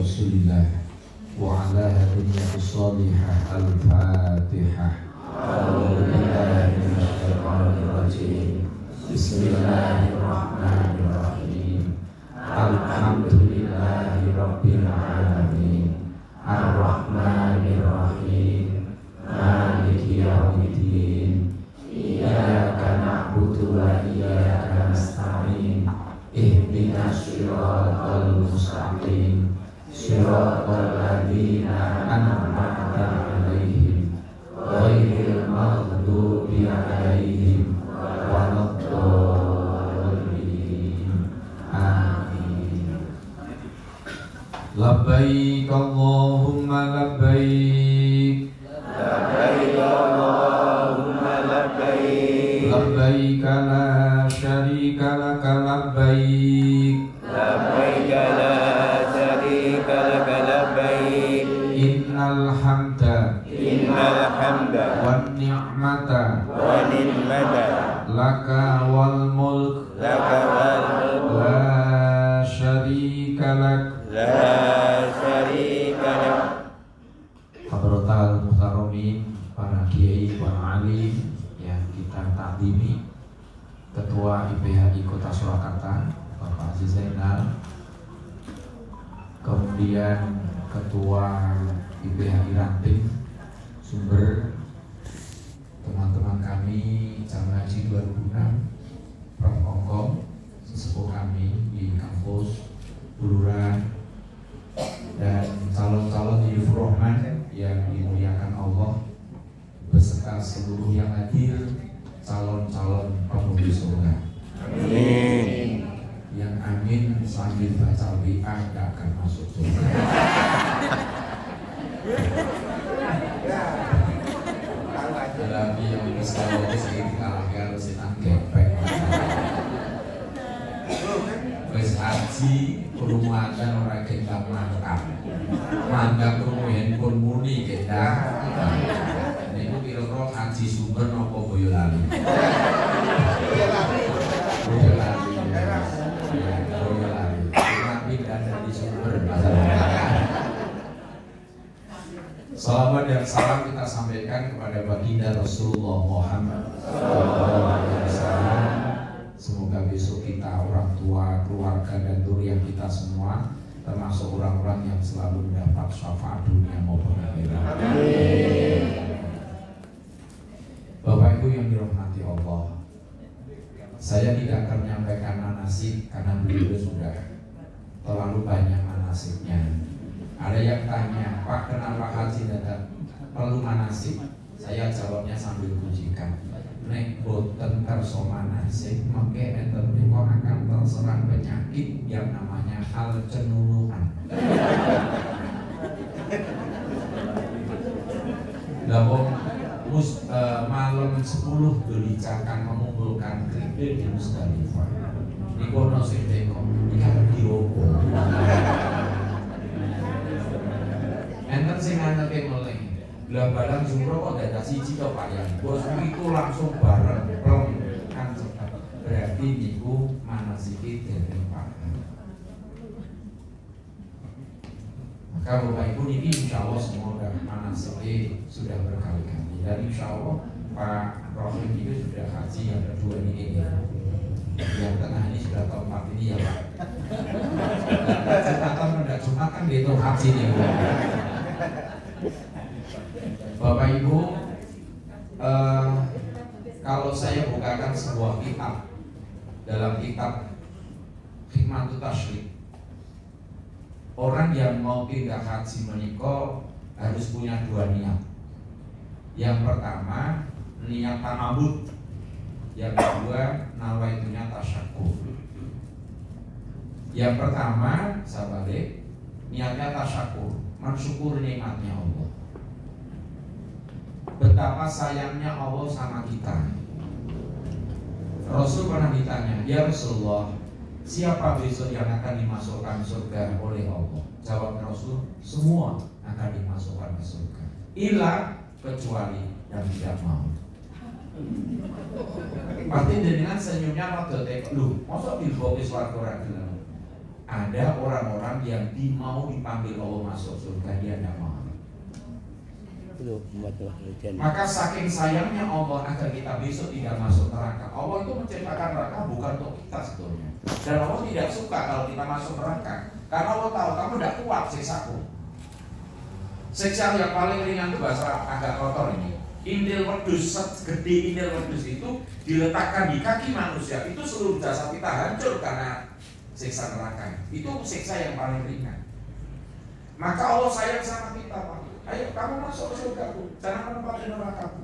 Rasulillah wa ala hadiyah salihah al-Fatihah. Bismillahirrahmanirrahim. Alhamdulillahi rabbil alamin. Ar-Rahmanirrahim. Maliki yaumiddin. Iyyaka na'budu wa iyyaka nasta'in. Ihdinas siratal mustaqim. Siratal ladzina an'amta 'alaihim ghairil maghdubi 'alaihim waladdallin. Amin. Labbaik Allahumma labbaik. Labbaik Allahumma labbaik. Labbaik la syarika laka labbaik. Labbaik la syarika laka labbaik. Innal hamda wan ni'mata laka wal mulk la syarika lak. Hadratal muhtaromin, para kiai, para alim yang kita takdimi, Ketua IPHI Kota Surakarta Bapak Aziz Zainal, kemudian Ketua IPHI Ranting Sumber, teman-teman kami Jamaah Haji 2006, Prof. Ongkong, sesepuh kami di kampus Buluran, dan calon-calon Yufur Rahman yang dimuliakan Allah, beserta seluruh yang hadir, calon-calon penghuni surga. Amin. Yang amin sambil baca WA gak akan masuk surga. Lagi yang bisa sedikit kalah sinan gepeng. Wis haji kurungan ora gendang mangkat. Mandang krungu handphone muni gendang. Niku kira-kira haji Sumber napa Boyolali? Boyolali. Boyolali. Tapi ada di Sumber. Salawat dan salam kita sampaikan kepada baginda Rasulullah Muhammad SAW. Semoga besok kita, orang tua, keluarga dan zuriat kita semua termasuk orang-orang yang selalu mendapat syafaat dunia maupun akhirat. Bapak Ibu yang dirahmati Allah, saya tidak akan menyampaikan manasik karena beliau sudah terlalu banyak manasiknya. Ada yang tanya, Pak, kenapa haji tidak perlu manasik? Saya jawabnya sambil pujikan. Nek boten kerso manasik, maka enten menika akan terserang penyakit yang namanya hal cenuluan. Malam 10 Dzulhijjah akan mengumpulkan keripik di Musdalifah. Niku ono sing teko, iki di opo? Enten sing nganeke meleh. Lah balang jumroh kok dadak siji to Pak ya. Bos niku langsung bareng plong kan cepat. Berarti niku manasiki dereng paham. Maka Bapak Ibu niki insyaallah semua manasiki sudah berkali-kali. Dan insyaallah Pak Profil itu sudah haji yang kedua ini. Yang tengah ini sudah keempat ini ya Pak. Catatan pada Jumat kan gitu haji nih. Bapak Ibu, kalau saya bukakan sebuah kitab, dalam kitab Hikmatut Tasyrik, orang yang mau pindah haji menikah harus punya dua niat. Yang pertama niat tanabut, yang kedua nawaitunya tasyakur. Yang pertama sabalik niatnya tasyakur, mensyukur nikmatnya Allah. Betapa sayangnya Allah sama kita. Rasul pernah ditanya, ya Rasulullah, siapa besok yang akan dimasukkan surga oleh Allah? Jawab Rasul, semua akan dimasukkan ke surga, illa kecuali yang tidak mau. Pasti dengan senyumnya waktu teko, lu, masa dibawa ke swarga ora gelem? Ada orang-orang yang mau dipanggil Allah masuk surga, dia tidak mau. Maka saking sayangnya Allah agar kita besok tidak masuk neraka. Allah itu menciptakan neraka bukan untuk kita sebetulnya. Dan Allah tidak suka kalau kita masuk neraka, karena Allah tahu kamu tidak kuat siksaku. Siksa yang paling ringan itu bahasa agak kotor ini. Indil wedus, segede indil wedus itu diletakkan di kaki manusia, itu seluruh jasad kita hancur karena siksa neraka. Itu siksa yang paling ringan. Maka Allah sayang sama kita, Pak. Ayo kamu masuk ke surgaku, jangan menempati nerakaku.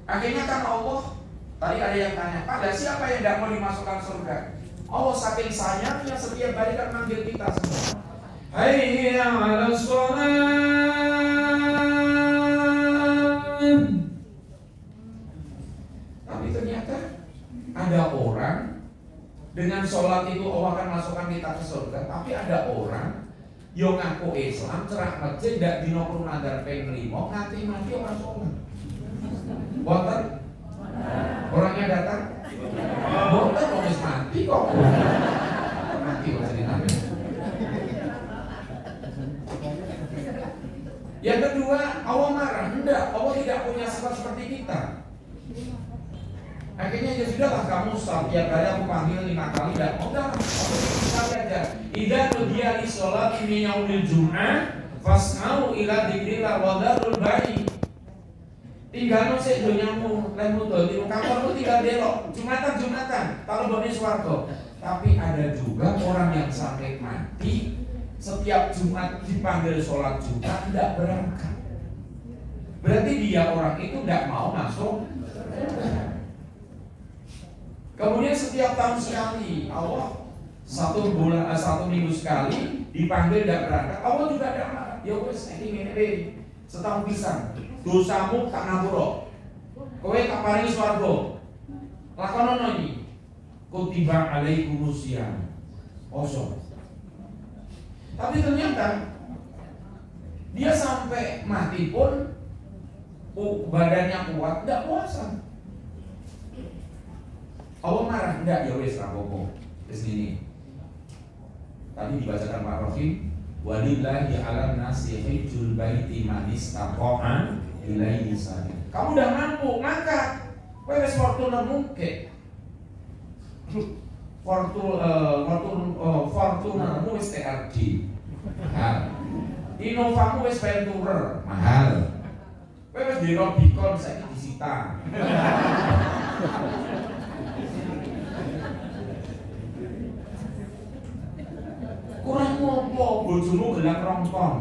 Akhirnya kan Allah, tadi ada yang tanya, Pak, siapa yang tidak mau dimasukkan surga? Allah saking sayangnya setiap hari kan manggil kita semua. Hayya 'alas shalah. Tapi ternyata ada orang dengan sholat itu Allah akan masukkan kita ke surga. Tapi ada orang yang ngaku Islam, cerak masjid, tidak dinokru nadar peng limo, nganti mati orang sholat. Wonten? Orangnya datang? Wonten, orang mati kok. Mati kok ceritanya. Yang kedua, Allah marah. Enggak, Allah tidak punya sifat seperti kita. Akhirnya ya sudahlah, kamu setiap hari aku panggil 5 kali, dan udah, aku sekali aja. Idza nudiya lis-sholati min yaumil jum'ah fas'au ila dzikrillah wa dzarul bai'. Tinggalno sik donyamu, lemu dol di kantormu tinggal delok, Jumatan, kalau bone swarga. Tapi ada juga orang yang sampai mati setiap Jumat dipanggil sholat Jumat tidak berangkat. Berarti dia orang itu tidak mau masuk. Kemudian setiap tahun sekali Allah satu minggu sekali dipanggil tidak berangkat. Allah juga tidak marah. Ya wes ini setahun pisang. Dosamu tak ngapura. Kowe tak paringi swarga. Lakonono iki. Kutiba alaikumusiyam. Oso. Tapi ternyata dia sampai mati pun badannya kuat, tidak puasa. Allah marah, enggak, ya wis rapopo. Terus gini. Tadi dibacakan Pak Rofi, walillahi 'alan nasi hajjul baiti man istata'a ilaihi sabila. Kamu udah mampu ngangkat. Kowe wis fortuna mungkin. Fortunamu wis TRD mahal, Innovamu wis Venturer mahal, kowe wis di Robicon saiki disita. Kurang ngopo bojomu gelang rongton.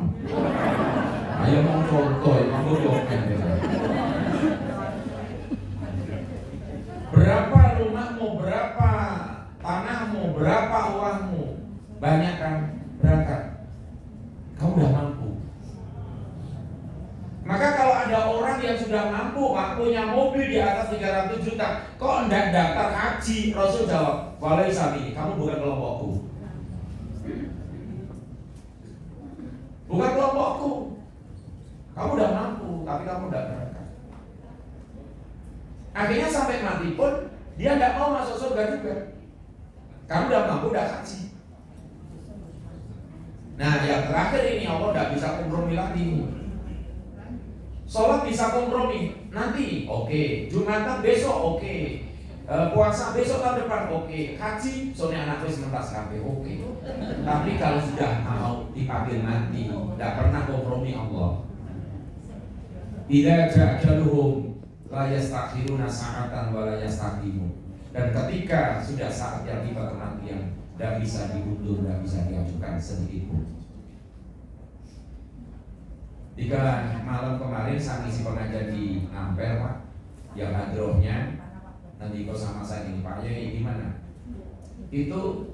Ayo mau contoh, mau joget. Berapa rumahmu, berapa tanahmu, berapa uangmu, banyak kan berangkat. Kamu udah mampu. Maka kalau ada orang yang sudah mampu, punya mobil di atas 300 juta, kok enggak daftar haji? Rasul jawab, walai sami, kamu bukan kelompokku. Bukan kelompokku. Kamu udah mampu, tapi kamu udah berangkat. Akhirnya sampai mati pun dia enggak mau masuk surga juga. Kamu udah mampu, udah haji. Nah, yang terakhir ini Allah udah bisa kompromi lagi. Sholat bisa kompromi nanti, oke. Jumatan besok, oke. Puasa besok tahun depan, oke. Haji, soalnya anakku sementas kabeh, oke. Tapi kalau sudah mau dipanggil nanti, tidak pernah kompromi Allah. Idza ja'aluhum la yastakhiruna sa'atan wa la yastaqimun. Dan ketika sudah saatnya tiba kematian, tidak bisa diundur, tidak bisa diajukan sedikit pun. Jika malam kemarin saya ngisi pengajian di Ampel, Pak, yang hadrohnya nanti kau sama saya ini, Pak, ya gimana? Itu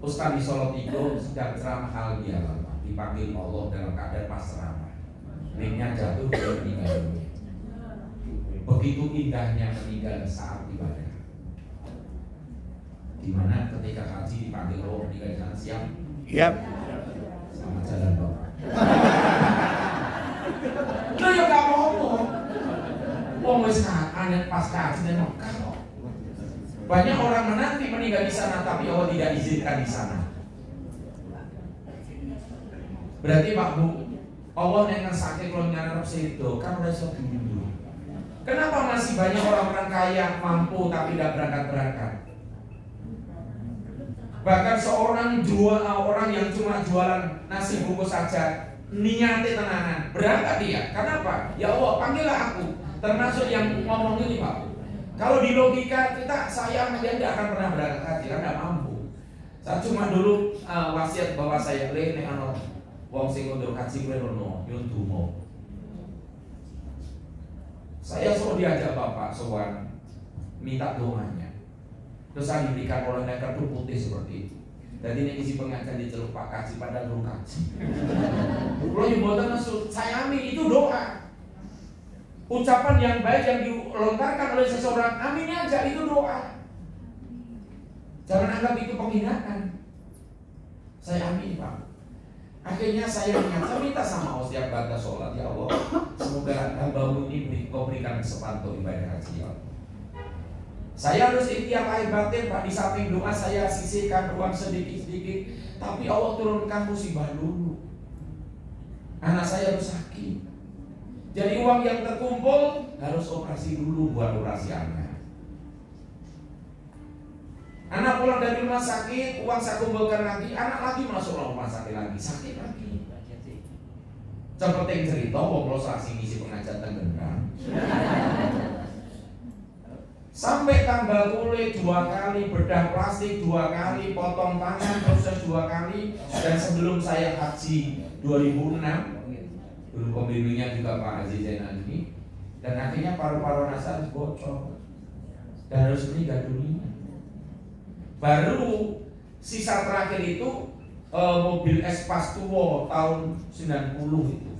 Ustaz di Solo Tigo sedang ceramah hal biasa, Pak, dipanggil Allah dalam keadaan pas ceramah. Mic-nya jatuh, dia meninggal dunia. Begitu indahnya meninggal saat ibadah. Dimana ketika haji dipanggil Allah meninggal di sana siang. Yap. Selamat jalan, Pak. Lu ya gak apa-apa. Wong wis aneh pas kaji nang Mekah kok. Banyak orang menanti meninggal di sana, tapi Allah tidak izinkan di sana. Berarti Pak Bu, Allah yang sakit kalau nyarap itu kan udah sok dulu. Kenapa masih banyak orang-orang kaya mampu tapi tidak berangkat-berangkat? Bahkan seorang orang yang cuma jualan nasi bungkus saja, niatnya tenanan, berangkat dia. Kenapa? Ya Allah, panggillah aku. Termasuk yang ngomong ini Pak. Kalau di logika kita, saya aja tidak akan pernah berangkat haji, karena tidak mampu. Saya cuma dulu wasiat bahwa saya lene ano wong sing untuk haji kuwi yuntumo. Saya suruh diajak Bapak sowan minta doanya. Terus saya diberikan oleh kartu putih seperti itu. Jadi ini isi pengajian di Celuk Pak Kaji pada lu kaji. Kalau yang buatan maksud saya amin itu doa. Ucapan yang baik yang dilontarkan oleh seseorang, amin aja itu doa. Jangan anggap itu penghinaan. Saya amin Pak. Akhirnya saya minta sama Allah setiap baca sholat, ya Allah, semoga hamba-Mu ini Kau berikan kesempatan untuk ibadah haji ya Allah. Saya harus ikhtiar lahir batin Pak, di samping doa saya sisihkan uang sedikit-sedikit, tapi Allah turunkan musibah dulu. Anak saya harus sakit. Jadi uang yang terkumpul harus operasi dulu buat operasi anak. Anak pulang dari rumah sakit, uang saya kumpulkan lagi, anak lagi masuk rumah sakit lagi, sakit lagi. Seperti cerita, kalau saksi ngisi pengajian Tenggerang. Sampai tambal kulit 2 kali, bedah plastik 2 kali, potong tangan proses 2 kali, dan sebelum saya haji 2006. Dulu pembimbingnya juga Pak Haji Zainal ini, dan akhirnya paru-paru nasar bocor dan harus meninggal dunia. Baru sisa terakhir itu mobil Espas tua tahun 90 itu.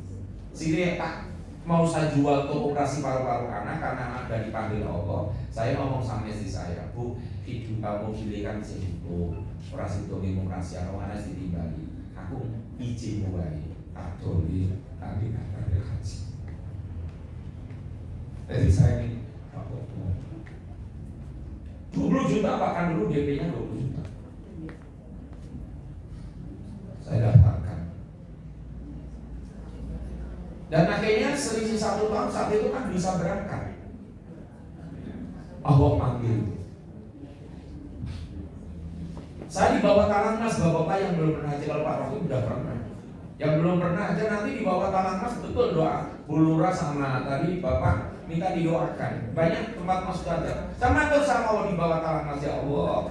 Sini tak mau saya jual untuk operasi paru-paru anak karena anak dari dipanggil Allah. Saya ngomong sama istri saya, Bu, hidup kamu pilih kan sehidup operasi untuk operasi atau mana sih dibagi. Aku izin mulai atoli tadi kata dia haji. Jadi saya ini 20 juta bahkan dulu DP-nya 20 juta. Saya daftarkan. Dan akhirnya selisih 1 tahun saat itu kan bisa berangkat. Allah panggil. Saya dibawa talang mas bapak-bapak yang belum pernah haji. Kalau Pak Rofi udah pernah. Yang belum pernah aja nanti dibawa talang mas, betul doa bulura sama tadi Bapak minta didoakan. Banyak tempat masuk aja. Sama tuh sama Allah dibawa talang mas, ya Allah.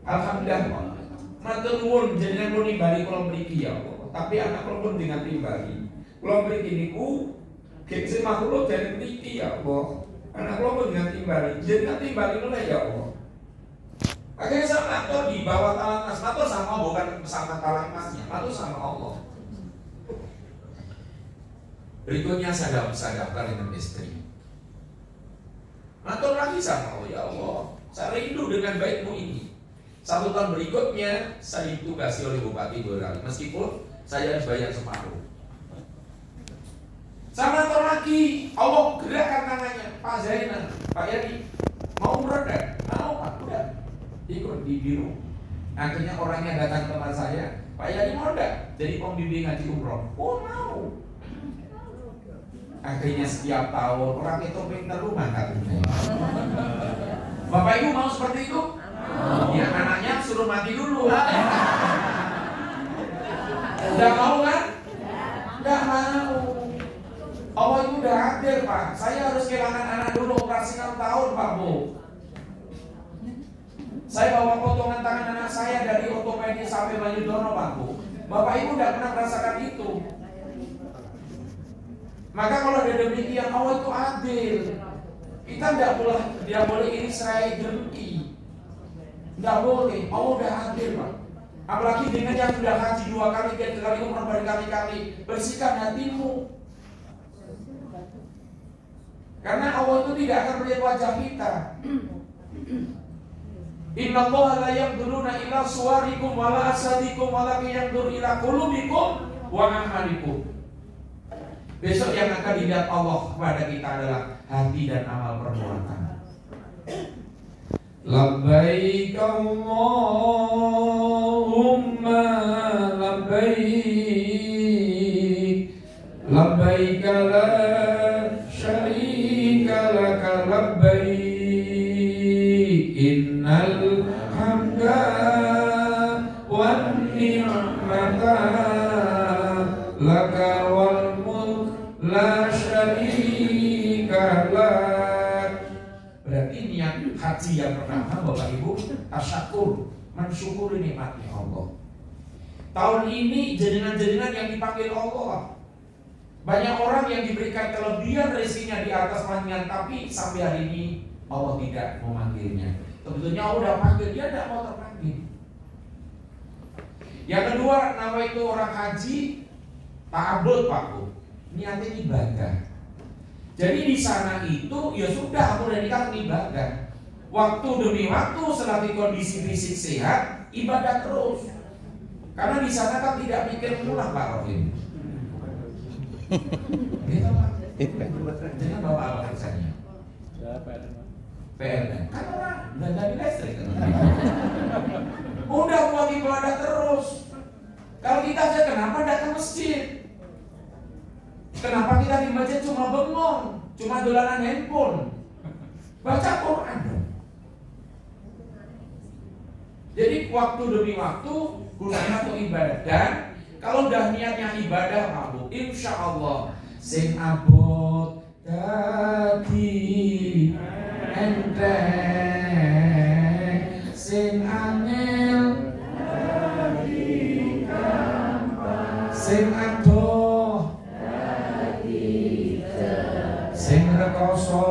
Alhamdulillah. Matur nuwun jenengan pun nimbali kula mriki ya Allah. Tapi anak kula pun dengan timbali. Kula mriki niku sing makhluk dari mriki ya Allah. Anak kula pun dengan timbali. Jenengan timbali noleh ya Allah. Akhirnya sama tuh dibawa talang mas, matur sama bukan sama talang masnya, matur sama Allah. Berikutnya saya daftar dengan istri. Matur lagi sama Allah, ya Allah, saya rindu dengan baikmu ini. 1 tahun berikutnya saya ditugasi oleh Bupati Boyolali, meskipun saya harus bayar separuh. Saya matur lagi, Allah gerakkan tangannya, Pak Zainal, Pak Yani, mau meredah, mau Pak, udah ikut di biro. Akhirnya orangnya datang ke tempat saya, Pak Yani mau enggak jadi pembimbing haji umroh? Oh mau. Akhirnya setiap tahun orang itu pintar rumah katanya. Bapak Ibu mau seperti itu? Ya anaknya suruh mati dulu. Udah mau kan? Udah mau. Allah itu udah hadir Pak. Saya harus kehilangan anak dulu operasi 6 tahun Pak Bu. Saya bawa potongan tangan anak saya dari ortopedi sampai Banyudono Pak Bu. Bapak Ibu udah pernah merasakan itu. Maka kalau ada demikian Allah itu adil. Kita tidak boleh ini serai dengki. Tidak boleh. Allah udah adil Pak. Apalagi dengan yang sudah haji 2 kali, 3 kali, umrah berkali-kali, bersihkan hatimu. Karena Allah itu tidak akan melihat wajah kita. Innallaha la yanzuruna ila suwarikum wala asadikum walakin yanzur ila qulubikum wa a'malikum. Besok yang akan dilihat Allah kepada kita adalah hati dan amal perbuatan. Labbaik Allahumma labbaik, labbaik la syarika laka labbaik, innal hamda wan ni'mata laka wal mulk la syarika lak. Berarti niat haji yang pertama Bapak Ibu tasyakur, mensyukuri nikmatnya Allah. Tahun ini jenengan-jenengan yang dipanggil Allah. Banyak orang yang diberikan kelebihan rezekinya di atas panjang, tapi sampai hari ini Allah tidak memanggilnya. Sebetulnya Allah udah panggil, dia tidak mau terpanggil. Yang kedua, nama itu orang haji ta'abud Pak Bu, niatnya ibadah. Jadi di sana itu ya sudah aku udah nikah ibadah. Waktu demi waktu selagi kondisi fisik sehat, ibadah terus. Karena di sana kan tidak mikir pulang Pak Rohim. Gitu Pak. Jangan bawa apa kerjanya? PLN. Kan orang dan dari listrik kan. Udah buat ibadah terus. Kalau kita aja kenapa datang masjid? Kenapa kita di masjid cuma bengong, cuma dolanan handphone, baca Quran dong. Jadi waktu demi waktu gunakan untuk ibadah. Dan kalau udah niatnya ibadah Pak Bu, insya Allah sing abot dadi enteng, sing angel dadi gampang, sing adoh dadi sing rekoso.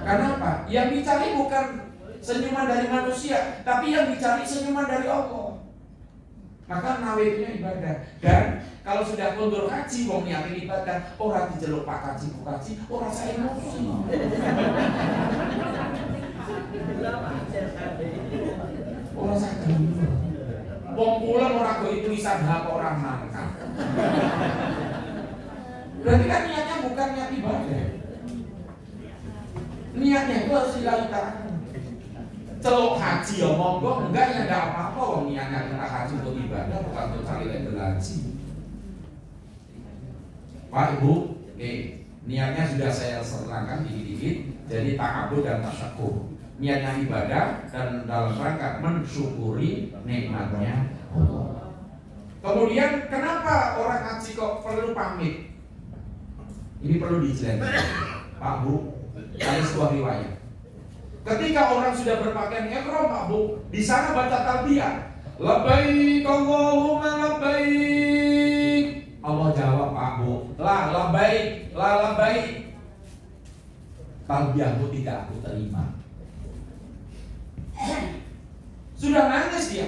Kenapa? Yang dicari bukan senyuman dari manusia, tapi yang dicari senyuman dari Allah. Maka nawainya ibadah. Dan kalau sudah mundur haji, wong niatin ibadah, orang dijeluk Pak Kaji, Bu Kaji, orang saya emosi. Orang saya gemuruh. Wong pulang orang go tulisan hak orang mangkat. Berarti kan niatnya bukan niat ibadah. Niatnya itu harus dilakukan. Celok haji ya monggo, enggak ya enggak apa-apa. Wong niatnya kita haji untuk ibadah, bukan untuk cari label haji. Pak Ibu, niatnya sudah saya terangkan dikit-dikit. Jadi ta'abud dan tasyakur. Niatnya ibadah dan dalam rangka mensyukuri nikmatnya Allah. Kemudian kenapa orang haji kok perlu pamit? Ini perlu dijelaskan, Pak Bu. Ada sebuah riwayat. Ketika orang sudah berpakaian ihram Pak Bu, di sana baca talbiyah. Labbaik Allahumma labbaik. Allah jawab Pak Bu, la labbaik, la labbaik. Talbiyahmu tidak aku terima. Sudah nangis dia,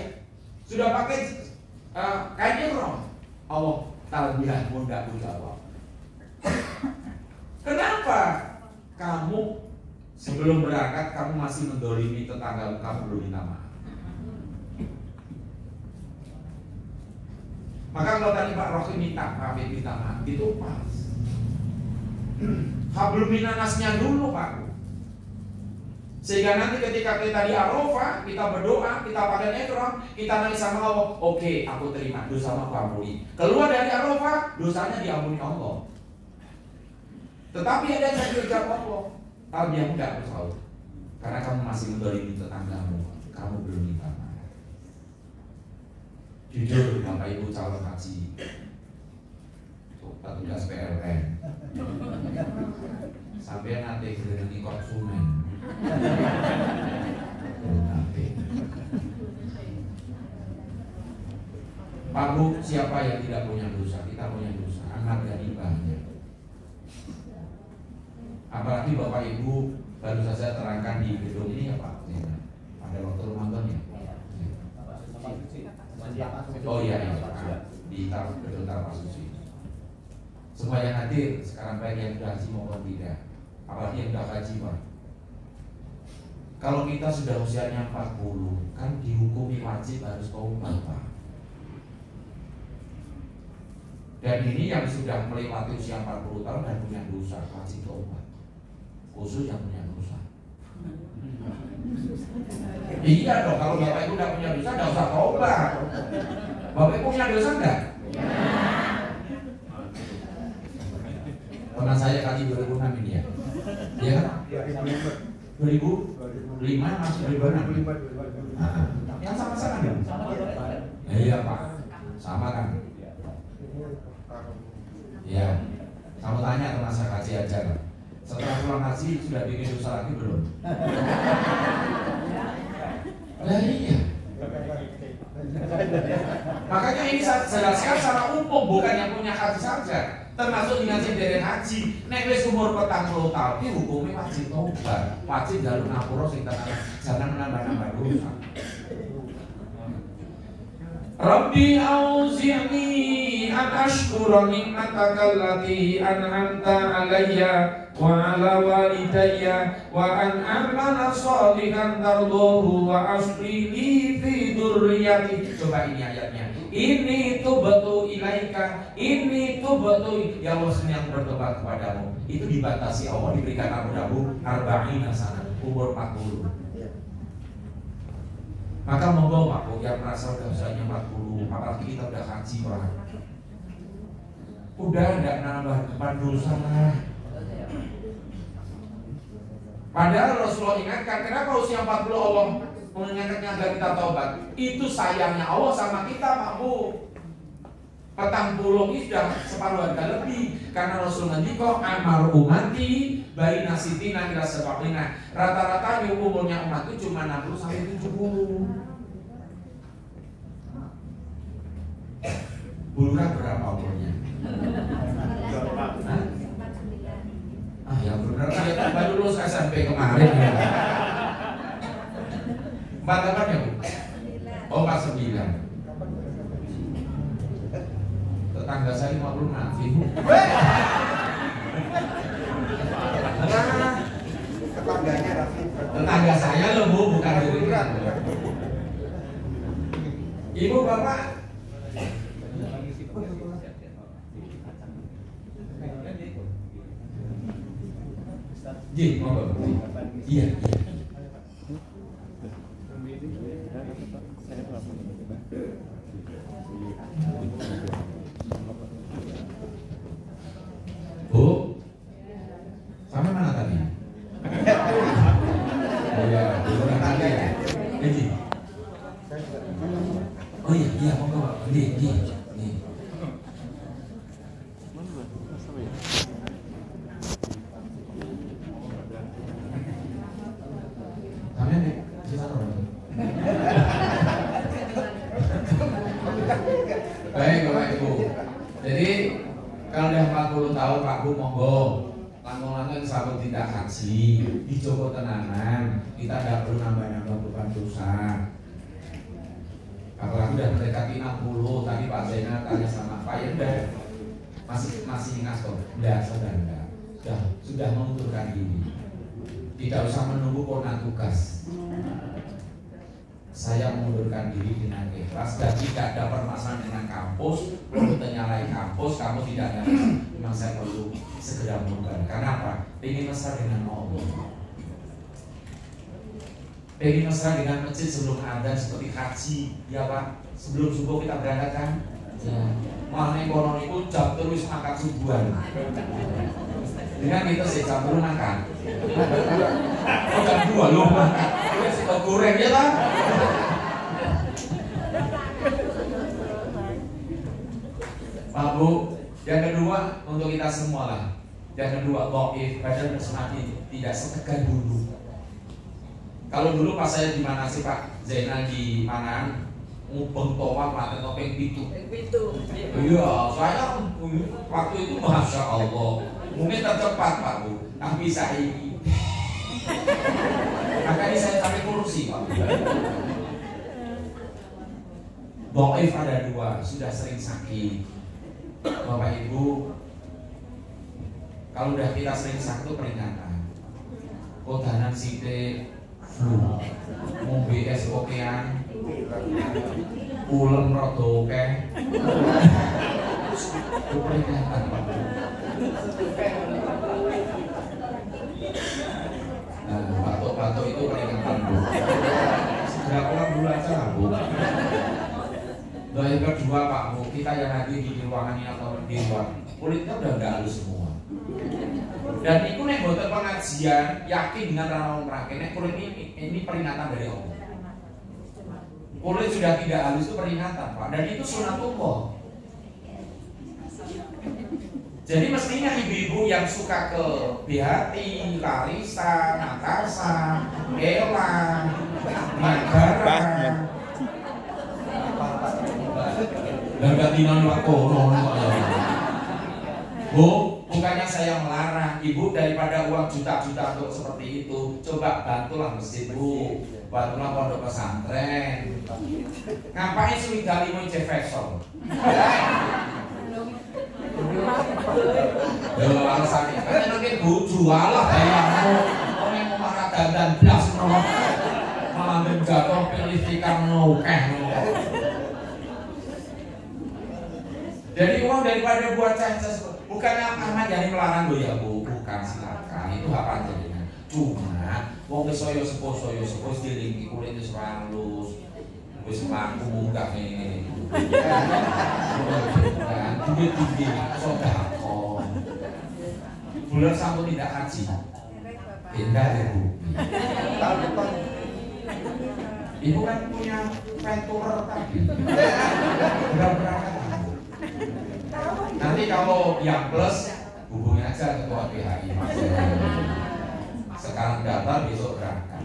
sudah pakai kain ihram. Allah, talbiyahmu tidak aku jawab. Kenapa? Kamu sebelum berangkat kamu masih mendolimi tetangga kamu, belum minta maaf. Maka kalau tadi Pak Rohim minta maaf, itu pas. Hablum minanasnya dulu Pak. Sehingga nanti ketika kita di Arafah, kita berdoa, kita pakai ihram, kita nangis sama Allah. Oke, aku terima, dosamu aku ampuni. Keluar dari Arafah, dosanya diampuni Allah. Tetapi ada yang diucap Allah, talbiyahmu tidak aku tahu, karena kamu masih mendolimi tetanggamu, kamu belum minta maaf. Jujur Bapak Ibu calon haji, petugas PLN, sampai nanti berhenti konsumen, nanti. Pak Bu, siapa yang tidak punya dosa? Kita punya dosa, amat dan banyak. Apalagi Bapak Ibu baru saja terangkan di gedung ini ya Pak, pada waktu Ramadan ya. Oh iya di gedung Tarpas Suci. Semua yang hadir sekarang baik yang sudah haji maupun tidak, apalagi yang sudah haji Pak. Kalau kita sudah usianya 40, kan dihukumi wajib harus taubat Pak. Dan ini yang sudah melewati usia 40 tahun dan punya dosa wajib taubat. khusus yang punya dosa. Iya dong, kalau Bapak Ibu tidak punya dosa, tidak usah tobat. Bapak Ibu punya dosa enggak? Pernah saya kaji 2006 ini ya? Iya kan? 2005 masuk 2006. Yang sama-sama kan? Iya Pak, sama kan? Iya. Kamu tanya ke masa kaji aja kan? Setelah pulang haji sudah bikin dosa lagi belum? Nah iya. Makanya ini saya jelaskan secara umum, bukan yang punya haji saja. Termasuk dinasti dereng haji. Nek wis umur 40 tahun iki hukumnya wajib tobat, wajib jalur ngapura sing tenan, jangan menambah-nambah dosa. Rabbi auzi'ni an ashkura ni'mataka allati an'amta 'alayya wa 'ala walidayya wa an a'mala shalihan tardahu wa aslih fi dzurriyyati. Coba ini ayatnya. Ini tubatu ilaika, ini tubatu ya Allah, yang bertobat kepadamu. Itu dibatasi Allah, diberikan abu-abu arba'ina sana, umur 40. Maka monggo Pak Bu yang merasa udah usianya 40, apalagi kita udah haji Pak, udah enggak nambah depan dosa lah. Padahal Rasulullah ingatkan, kenapa usia 40 Allah mengingatkan agar kita taubat? Itu sayangnya Allah sama kita Pak Bu. Petang puluh ini sudah separuh harga lebih, karena Rasul nanti kok amar umati bayi nasitina ila sab'ina. Rata-rata umurnya umat itu cuma 60 sampai 70. Bulura berapa umurnya? Ah yang benar, saya baru lulus SMP kemarin ya. 48 ya Bu? Oh 49. Tetangga saya 50 nanti. Tetangganya Rafi. Tetangga saya loh Bu, bukan diri. Ibu bapak. Ji, mau bapak? Iya. Bu, sampai mana tadi? Oh iya, bukan tadi ya. Ini. Oh iya, mau bawa. Nih. Sampai nih, di sana. Baik Bapak Ibu. Jadi kalau udah 40 tahun Pak Bu monggo langkung-langkung sahabat tidak haji di Joko tenanan, kita tidak perlu nambah-nambah beban dosa. Apalagi udah mendekati 60, tadi Pak Zainal tanya sama Pak Yenda masih ingat kok? Enggak, sudah mengundurkan diri. Tidak usah menunggu kona tugas. Saya mengundurkan diri dengan ikhlas dan tidak ada permasalahan dengan kampus, untuk menyalahi kampus, kamu tidak ada. Memang saya perlu segera mengundurkan. Karena apa? Ingin mesra dengan Allah, ingin mesra dengan masjid sebelum adzan seperti haji, ya Pak. Sebelum subuh kita berangkat kan? Ya. Mana konon itu jam terus makan subuhan. Dengan itu sih jam terus makan. Oh jam 2 loh makan. Itu goreng ya lah. Pak Bu, yang kedua untuk kita semua lah. Yang kedua, dhaif, badan semakin tidak setegar dulu. Kalau dulu pas saya di mana sih Pak Zainal di Manan, ngubeng toa mata topeng pitu. Iya, saya waktu itu masya Allah, mungkin tercepat Pak Bu, tapi saya ini. Makanya saya cari kursi Pak. Dhaif ada 2, sudah sering sakit. Bapak Ibu, kalau udah kita sering sakit itu peringatan. Kodanan sithik, flu, ngombe es okean, ulem rada akeh. Itu peringatan Pak. Nah, batuk-batuk itu peringatan Bu. Segera pulang dulu aja Bu. Yang kedua Pak Bu, kita yang hadir di ruangan ini atau di luar, kulitnya udah nggak halus semua. Dan itu nek boten pengajian, yakin dengan ranau terakhir, nek kulit ini peringatan dari Allah. Kulit sudah tidak halus itu peringatan Pak, dan itu sunatullah. Jadi mestinya ibu-ibu yang suka ke BHT, Larissa, Natasha, Ella, Magara, dan gantian waktu Bu, bukannya saya melarang ibu daripada uang juta-juta untuk seperti itu, coba bantulah masjid Bu, bantulah pondok pesantren. Ngapain suwi gali mau Jefferson? Yo alasannya kan nanti bojo alah bayamu. Wong yang marah dandan blas no. Malah menjatuh pilihan nokeh no. Jadi uang daripada buat caca, bukannya Ahmad Yani melarang lo ya Bu, bukan, silakan itu hak panjenengan. Cuma wong wis saya sepuh dilingi kulit wis halus. Wis mlaku munggah ngene. Duit-duit sedekah. Bulan sampun tidak haji. Pindah ya Bu. Tahun depan. Ibu kan punya venture tadi. Berangkat. Nanti kalau yang plus hubungi aja ketua PHI Mas. Sekarang daftar besok berangkat.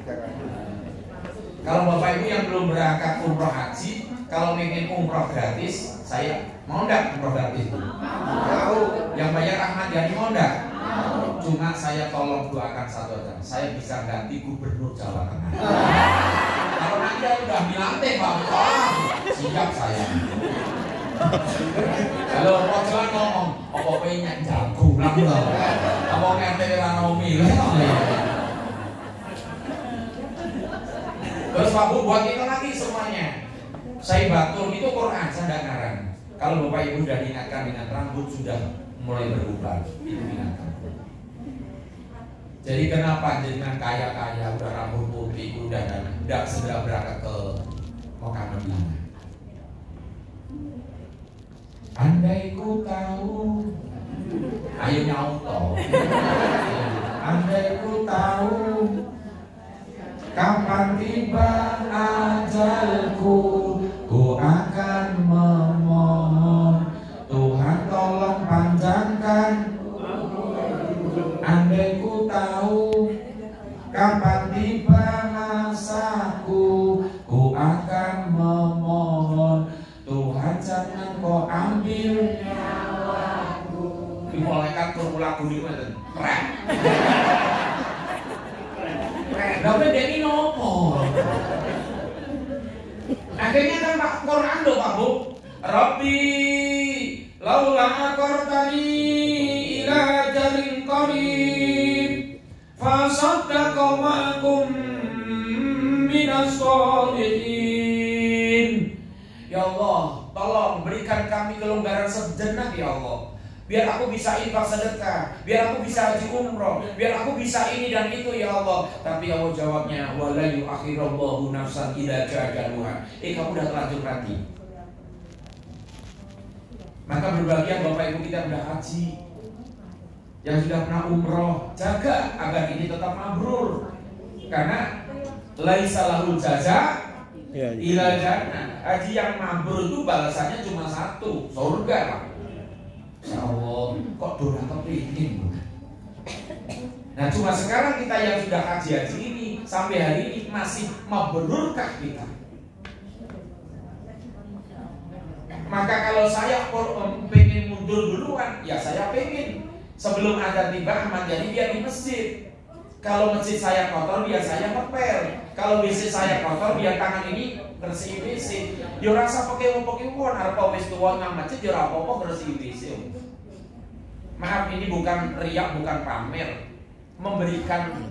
Kalau Bapak Ibu yang belum berangkat umroh haji, kalau ingin umroh gratis, saya mau enggak umroh gratis? Mau. Yang bayar Ahmad Yani mau enggak? Cuma saya tolong doakan satu aja, saya bisa ganti gubernur Jawa Tengah. Kalau nanti udah dilantik Pak, siap saya. Halo, kok jangan ngomong, apa pengen jago lang loh, apa RT Ranomi loh. Terus Pak Bu buat kita lagi semuanya. Saya batul itu Quran, saya tidak ngarang. Kalau Bapak Ibu sudah diingatkan dengan rambut sudah mulai berubah, itu ingatkan. Jadi kenapa dengan kaya-kaya udah rambut putih udah dan tidak segera berangkat ke Mekah Madinah? Andai ku tahu, ayo nyauto. Andai ku tahu kapan tiba ajalku, ku akan memohon Tuhan tolong panjangkan. Andai ku tahu kapan tiba masaku, ku akan memohon Tuhan jangan kau ambil nyawaku. Di malaikat formula kuning itu keren. Tapi dia ini nopo. Akhirnya kan Pak Quran loh Pak Bu. Rabbi laula aqartani ila ajalin qarib fasaddaqa ma'akum minas sholihin. Ya Allah, tolong berikan kami kelonggaran sejenak ya Allah. Biar aku bisa infak sedekah, biar aku bisa haji umroh, biar aku bisa ini dan itu ya Allah. Tapi Allah jawabnya, wala yu'akhirallahu nafsan idza jaa ajaluha. Kamu udah terlanjur mati. Maka berbahagia Bapak Ibu kita udah haji, yang sudah pernah umroh, jaga agar ini tetap mabrur. Karena laisa lahul jaza ila jannah. Haji yang mabrur itu balasannya cuma satu, surga Pak. Ya Allah, kok doa kepingin. Nah cuma sekarang kita yang sudah haji ini sampai hari ini masih mabrurkah kita? Maka kalau saya pengen mundur duluan, ya saya pengen sebelum ada tiba Ahmad Yani biar di masjid. Kalau masjid saya kotor biar saya ngepel. Kalau WC saya kotor biar tangan ini bersih WC. Yo rasa Pokemon arep wis tuwa nang masjid yo ora apa-apa bersih WC. Maaf ini bukan riak, bukan pamer. Memberikan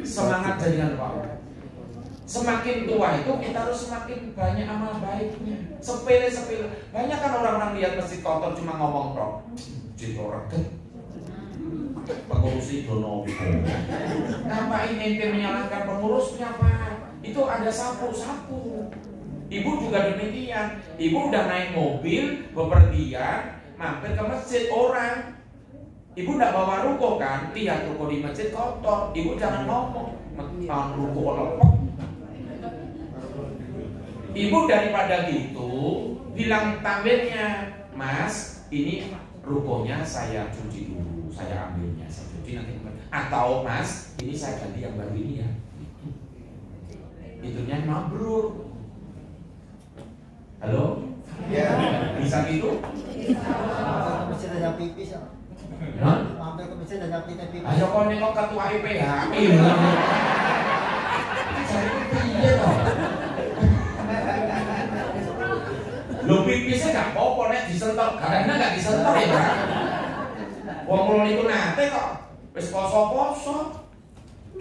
semangat jaringan Pak. Semakin tua itu kita harus semakin banyak amal baiknya. Sepele-sepele. Banyak kan orang-orang lihat masjid kotor cuma ngomong tok. Masjid orang pengurus itu nopo. Ngapain ente menyalahkan pengurusnya Pak? Itu ada sapu-sapu. Ibu juga demikian. Ibu udah naik mobil, bepergian, mampir ke masjid orang. Ibu tidak bawa ruko kan? Lihat ruko di masjid kotor. Ibu jangan ngomong, ruko lepok. Ibu daripada gitu bilang tampilnya, Mas, ini rukonya saya cuci dulu, saya ambilnya, saya cuci nanti. Atau Mas, ini saya ganti yang baru ini ya. Itunya mabrur. Halo? Ya. Bisa gitu? Masih ada pipis. Mampir ke masjid ada pipis. Ayo kau nengok ketua IPHI. Cari piye toh? Lo pipisnya gak apa-apa nek disentok, karena gak disentok ya Pak. Wong kula niku nate kok wis poso-poso.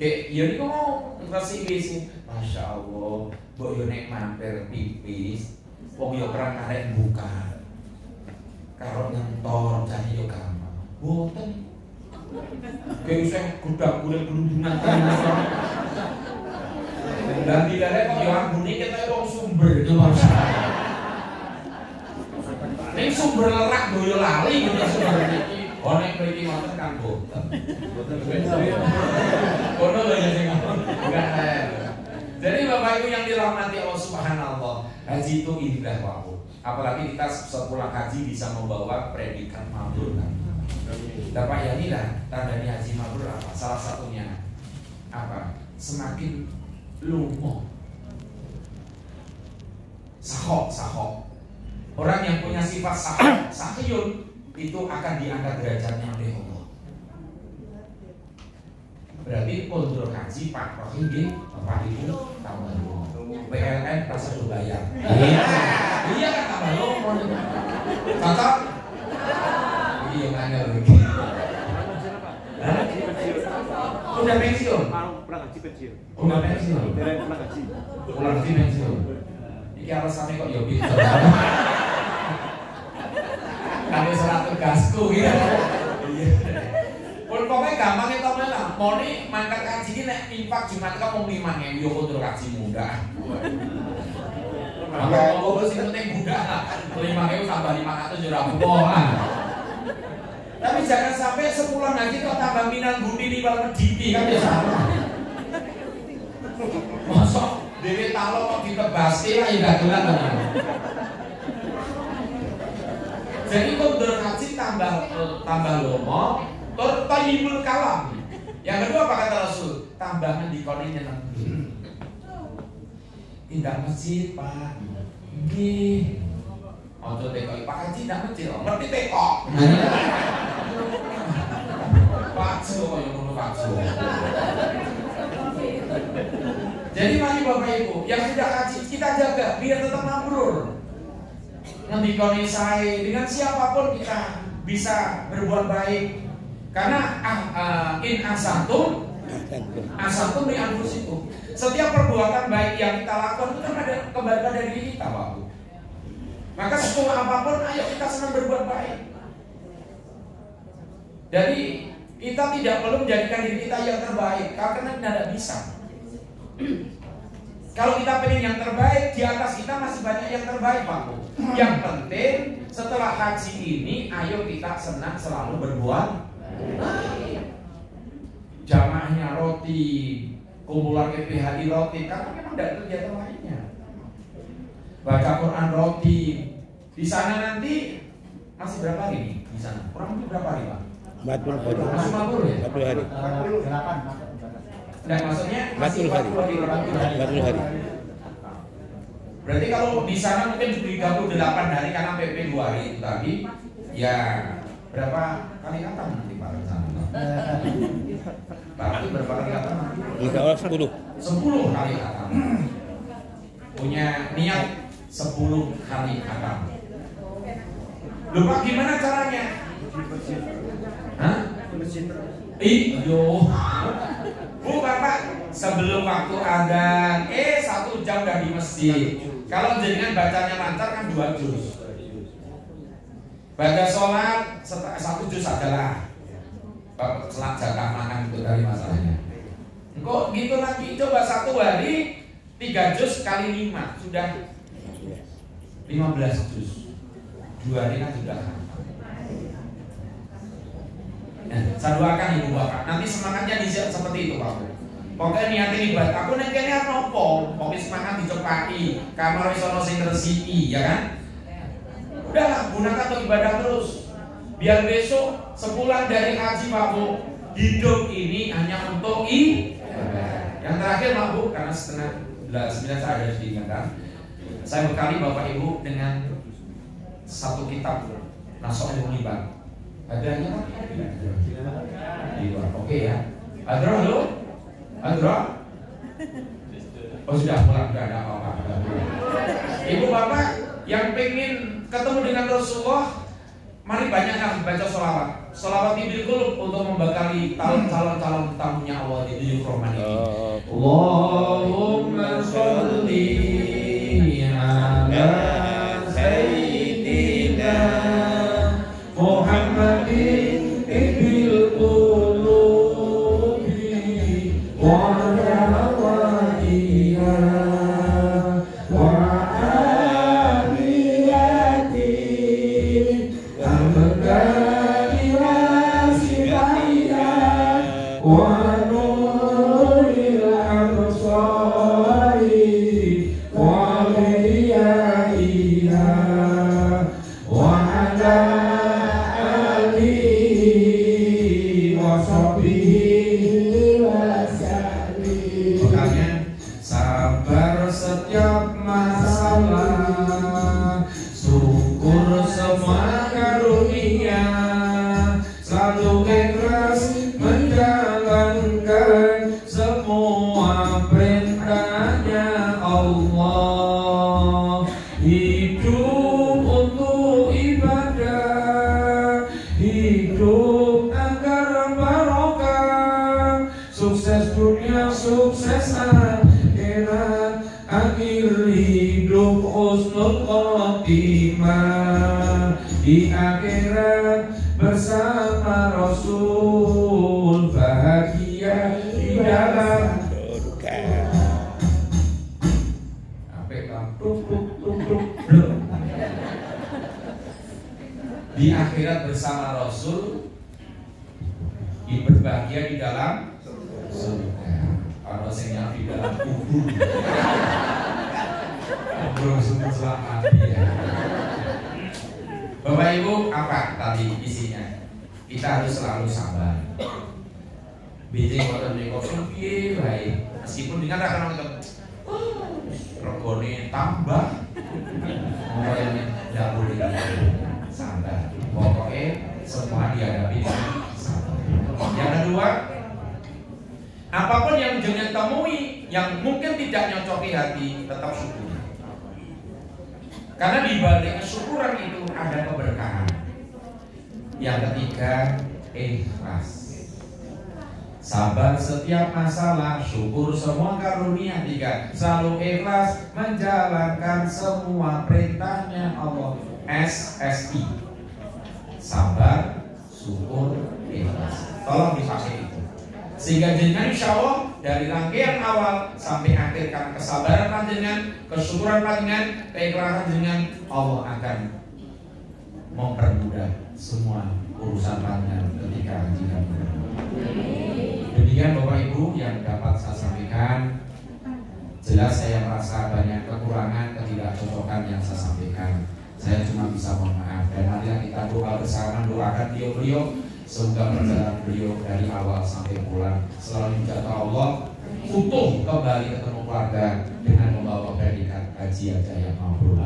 Kayak ya niku mau ngresi wis. Masya Allah, mbok yo nek mampir pipis, wong yo kerang arek buka. Karo nyentor jane yo gampang. Boten. Kayak usah gudak-gudak gelundungan kan. Dan tidak ada kok yo ambune kita wong sumber itu Mas. Nek sumber lerak doyo lali gitu sumber iki. Oh nek mriki wonten kan boten. Ono lho ya sing bukan. Jadi Bapak Ibu yang dirahmati Allah Subhanahu, haji itu indah Pak. Apalagi kita sepulang haji bisa membawa predikat mabrur kan. Bapak ya inilah tandanya haji mabrur apa? Salah satunya apa? Semakin lumo. Sahok. Orang yang punya sifat sahiyun itu akan diangkat derajatnya oleh Allah. Berarti kontrol haji Pak Rohim Bapak Ibu tambah lomo. PLN rasa bayar. Iya kan tambah lomo. Cocok? Iya nanya lagi. Udah pensiun? Pulang haji pensiun. Udah pensiun? Pulang haji. Pulang haji pensiun. Iki alasannya kok ya bisa. Kami surat tugasku gitu. Pun pokoknya gampang itu lah. Mau nih mangkat haji ini nek infak Jumat kok mau 5.000 yo kontrol haji muda. Kalau mau sing penting muda lah. 5.000 tambah 500 yo ora apa-apa. Tapi jangan sampai sepulang haji kok tambah minang budi di bal mediti kan ya salah. Mosok dhewe talo kok ditebaske lah ya gak dolan to. Jadi kontrol haji tambah lomo, tur tayyibul kalam. Yang kedua apa kata Rasul? Tambahan dikone nyeneng. Indah masjid, Pak. Nggih. Ojo teko Pak Haji ndak masjid, ngerti teko. Pakso koyo ngono pakso. Jadi mari Bapak Ibu, yang sudah haji kita jaga biar tetap mabrur. Ngendikoni sae dengan siapapun kita bisa berbuat baik. Karena in asantum li anfusikum. Setiap perbuatan baik yang kita lakukan itu kan ada kebaikan dari diri kita, Pak. Maka sesuatu apapun ayo kita senang berbuat baik. Jadi kita tidak perlu menjadikan diri kita yang terbaik karena tidak bisa. Kalau kita pengen yang terbaik, di atas kita masih banyak yang terbaik, Pak. Yang penting setelah haji ini, ayo kita senang selalu berbuat baik. Jamaahnya roti, kumpulan PPHI roti, karena memang tidak kegiatan lainnya. Baca Quran roti. Di sana nanti masih berapa hari nih? Di sana kurang lebih berapa hari, Pak? 40 hari. Masih 40 ya? 40 hari. 48. Dan maksudnya masih 40 hari. Berarti kalau di sana mungkin 38 hari karena PP 2 hari itu tadi. Ya berapa kali khatam nanti Pak rencana? Berarti berapa kali khatam nanti? Insya Allah 10. 10 kali khatam. Punya niat 10 kali khatam. Lupa gimana caranya? Hah? Iyo. Bu Bapak sebelum waktu adzan 1 jam udah di masjid. Kalau jenengan bacanya lancar kan 2 juz. Baca sholat 1 juz adalah. Selak jatah makan itu dari masalahnya. Kok gitu lagi, coba 1 hari 3 juz kali 5 sudah 15 juz. 2 hari kan sudah. Nah, saya doakan ibu bapak nanti semangatnya seperti itu Pak. Pokoknya niatin ibadah. Aku neng kene nopo, pokoknya semangat dicopai. Kamar isono sing resiki, ya kan? Udahlah, gunakan untuk ibadah terus. Biar besok sepulang dari haji Pak Bu, hidup ini hanya untuk ibadah. Yang terakhir Pak Bu, karena setengah 9 saya harus diingatkan. Saya bekali Bapak Ibu dengan 1 kitab Nasohul Munibah. Adanya kan? Oke ya. Adra halo? Adra? Oh sudah pulang, tidak ada apa-apa. Ibu bapak yang pengen ketemu dengan Rasulullah, mari banyakkan baca sholawat. Sholawat Ibil Qulub untuk membekali calon-calon tamunya Allah di tujuh Rahman ini. Allahumma sholli ala Sayyidina Muhammadin Ibil Qulubi wa rawaiha wa amiyati amkani wasibaiha wa nuril absari wa riyaiha wa ala makanya sabar setiap masalah, syukur semua karunia, selalu ikhlas menjalankan semua perintahnya Allah. Hidup untuk ibadah, hidup agar barokah, sukses dunia, sukses akhirat, akhir hidup husnul khotimah, di akhirat bersama Rasul, bahagia di dalam di akhirat bersama Rasul, berbahagia di dalam surga. Kalau saya di dalam kubur, belum sempat selamat ya. Bapak Ibu, apa tadi isinya? Kita harus selalu sabar. Bijing waktu di kopi baik, meskipun dengan akan nonton, regone tambah, pokoknya tidak boleh sabar. Pokoknya semua dihadapi dengan sabar. Yang kedua, apapun yang jangan temui yang mungkin tidak nyocoki hati, tetap syukur. Karena di balik kesyukuran itu ada keberkahan. Yang ketiga, ikhlas. Sabar setiap masalah, syukur semua karunia. 3, selalu ikhlas menjalankan semua perintahnya Allah. SSI. Sabar, syukur, ikhlas. Tolong dipakai itu. Sehingga dengan insya Allah dari rangkaian awal sampai akhir, karena kesabaran panjenengan, kesyukuran panjenengan, keikhlasan panjenengan, Allah akan mempermudah semua urusan panjenengan ketika haji dan umrah. Demikian Bapak Ibu yang dapat saya sampaikan. Jelas saya merasa banyak kekurangan, ketidakcocokan yang saya sampaikan. Saya cuma bisa mohon maaf. Dan marilah kita doa bersama, doakan beliau-beliau semoga perjalanan beliau dari awal sampai pulang selalu dijatuh Allah utuh kembali ketemu keluarga dengan membawa predikat haji aja yang mabrur.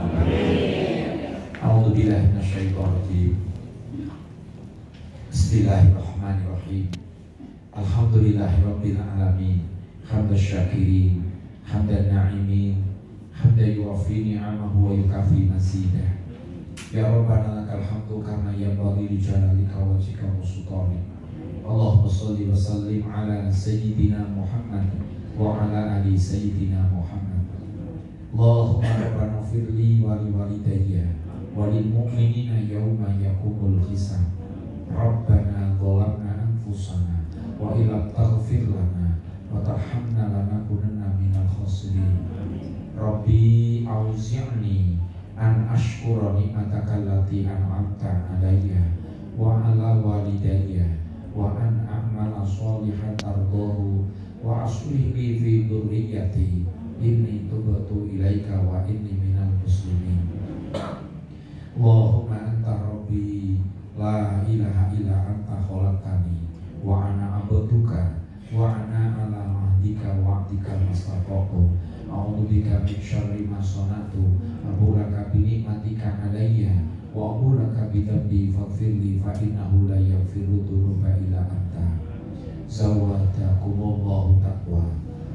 A'udzubillahi minasyaitonir rajim. Bismillahirrahmanirrahim. Alhamdulillahirabbil alamin. Hamdan syakirin, hamdan na'imin, hamdan yuwafi ni'amahu wa yukafi mazidah. Ya Rabbana lakal hamdu karena yanbaghi li jalalika wajhika wa sultanik. Allahumma shalli wa sallim ala sayyidina Muhammad wa ala ali sayyidina Muhammad. Allahumma rabbana firli wa li walidayya wa lil mu'minina yawma yaqumul hisab. Rabbana dhalamna anfusana wa illam taghfir lana wa tarhamna lanakunanna minal khasirin. Rabbi auzi'ni an ashkura ni'mataka allati an'amta alayya wa ala walidayya wa an a'mala sholihan tardahu wa aslih li fi dhurriyyati inni tubtu ilaika wa inni minal muslimin. Allahumma anta rabbi la ilaha illa anta khalaqtani wa ana abduka wa ana ala ahdika wa ahdika mastaqatu a'udzu bika min syarri ma sanatu abu laka bi nikmatika alayya wa abu laka bi dhanbi faghfirli fa innahu la yaghfiru dzunuba illa anta. Zawadakumullahu taqwa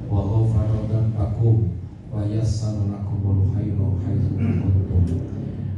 wa ghafara dhanbakum wa yassara lakumul khaira haitsu kuntum.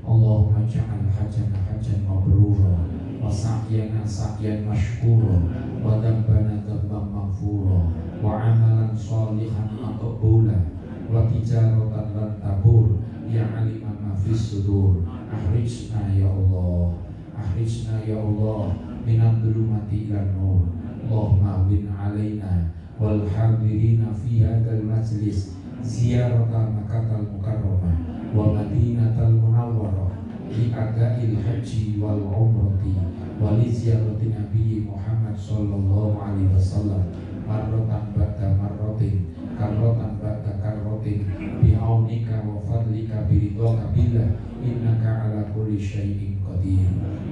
Allahumma ja'al hajjana hajjan mabrura wa sa'yana sa'yan mashkura wa dhanbana dhanban maghfura wa amalan sholihan maqbula wa tijaratan lan tabur ya aliman ma fis sudur. Ahrijna ya Allah, ahrijna ya Allah minad dhulumati ilan nur. Allahumma bin alaina wal hadirina fi hadzal majlis ziyaratan Makkahal Mukarramah wa Madinatal Munawwarah li adail haji wal umrati wa li ziyarati Nabi Muhammad sallallahu alaihi wasallam marratan ba'da marratin karratan ba'da karratin bi'aunika wa fadlika biridhaka billah innaka ala kulli syai'in qadir.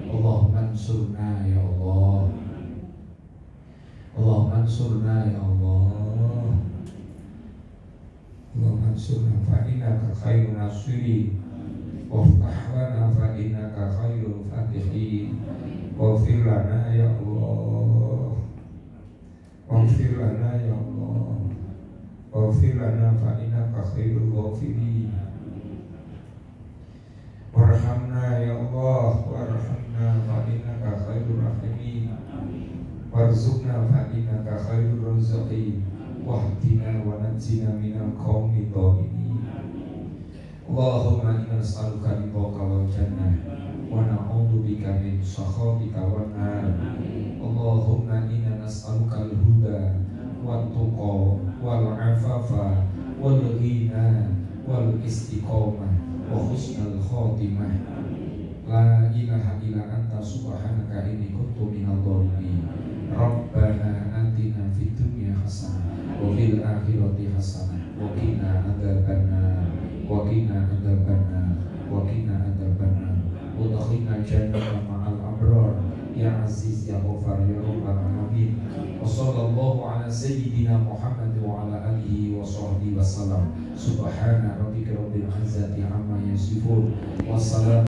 Allahumma ansurna ya Allah, Allahumma ansurna ya Allah, Allahumma ansurna fa innaka khairun nasirin waftah lana fa innaka khairul fatihin waghfir lana ya Allah, waghfir lana ya Allah, waghfir lana fa innaka khairul ghafirin warhamna ya Allah, warhamna fa innaka khairur rahimin warzuqna fa innaka khairur raziqin wahdina wa najjina minal qaumid dhalimin. Allahumma inna nas'aluka ridhaka wal jannah wa na'udzu bika min sakhatika wan nar. Allahumma inna nas'aluka al-huda wat tuqa wal afafa wal ghina wal istiqamah wa husnal khatimah. La ilaha illa anta subhanaka inni kuntu minadh dhalimin. Rabbana atina fid dunya hasanah wa fil akhirati hasanah wa qina adzabannar wa qina adzabannar wa qina adzabannar wa adkhilna jannata ma'al abrar ya aziz ya ghafar ya rabbal alamin. Wa sallallahu ala sayyidina Muhammad wa ala alihi wa sahbihi wa sallam. Subhana rabbika rabbil izzati amma yasifun wa salam